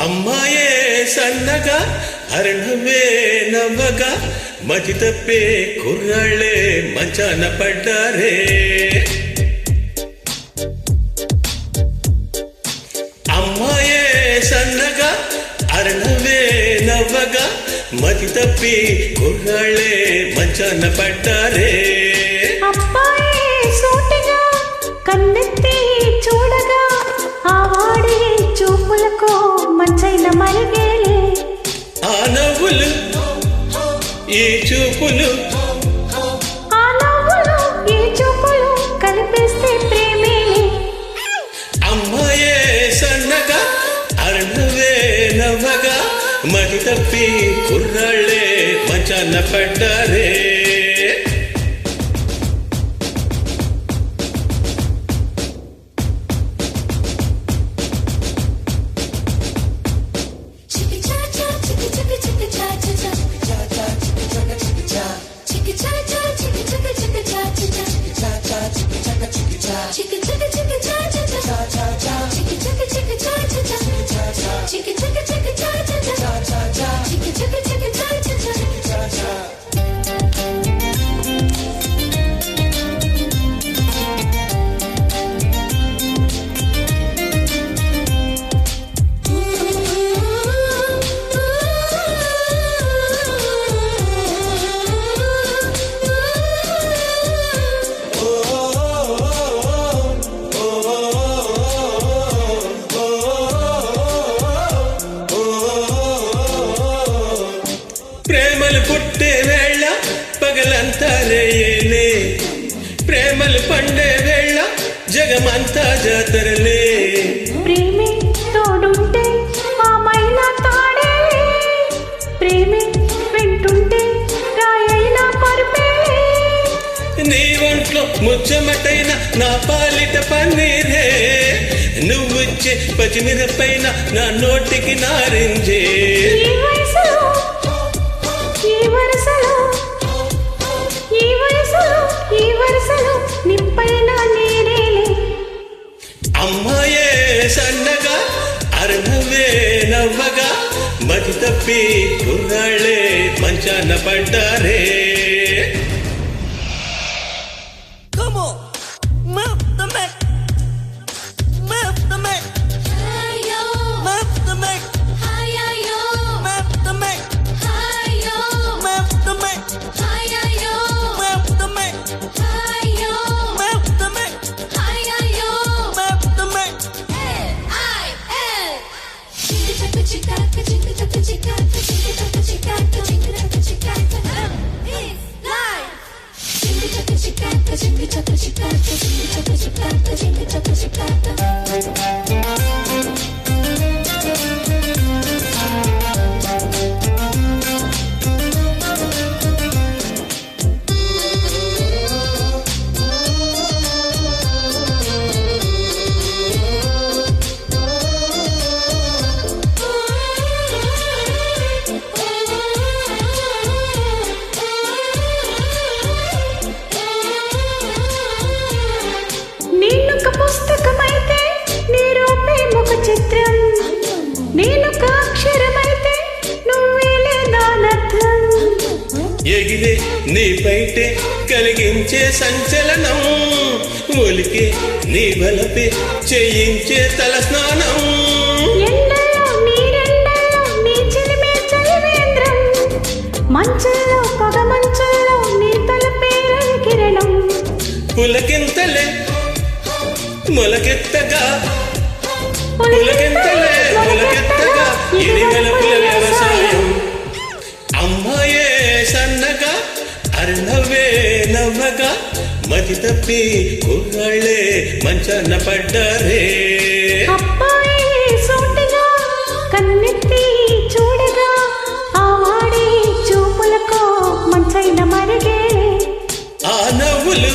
అమ్మాయే సన్నగా అరణవే నవ్వగా మతి తప్పే కుర్రాళ్ళే మంచాన పడ్డారే. అమ్మాయే సన్నగా అరణవే నవ్వగా మతి తప్పి కుర్రాళ్ళే మంచాన పడ్డారే. అబ్బాయే సూటిగా కన్నెత్తి చూడగా ఆవాడి చూపులకు మంచైన మరిగేలే. ఆ నవ్వులు ఈ చూపులు ఆ నవ్వులు ఈ చూపులు కలిపిస్తే ప్రేమేలే. అమ్మాయే సన్నగా అరణవే నవ్వగా మతి తప్పి కుర్రాళ్ళే మంచాన పడ్డారే. ప్రేమలు పుట్టే వేళ పగలంతా రేయలే, ప్రేమలు పండే వేళ జగమంతా జాతరలే. ప్రేమే తోడుంటే మామైనా తాడేలే, ప్రేమే వెంటుంటే రాయైనా పరుపేలే. నీ ఒంట్లో ముచ్చమటైన నా పాలిట పన్నీరే, నువ్వుచ్చే పచ్చిమిరపైన నా నోటికి నారింజే. అమ్మాయే సన్నగా అరణవే నవ్వగా మతి తప్పి కుర్రాళ్ళే మంచాన పడ్డారే. పుస్తకమైతే నీ రూపే ముఖ చిత్రం, నేనొక అక్షరమైతే నువ్వేలే దానర్థం. ఎగిరే నీ బయటే కలిగించే సంచలనం, ఒలికే నీ బలపే చేయించే తల స్నానం. ఎండలో నీరెండలో నీ చిలిమే చలివేంద్రం, మంచుల్లో పొగ మంచుల్లో నీ తలపే కిరణం. పులకింతలే మొలకెత్తగా పులకింతలే మొలకెత్తగా ఇది వెలుపుల వ్యవసాయం. అమ్మాయే సన్నగా అరణవే నవ్వగా మతి తప్పి కుర్రాళ్ళే మంచాన పడ్డారే. అబ్బాయే సూటిగా కన్నెత్తి చూడగా ఆవాడి చూపులకు మంచైన మరిగే. ఆ నవ్వులు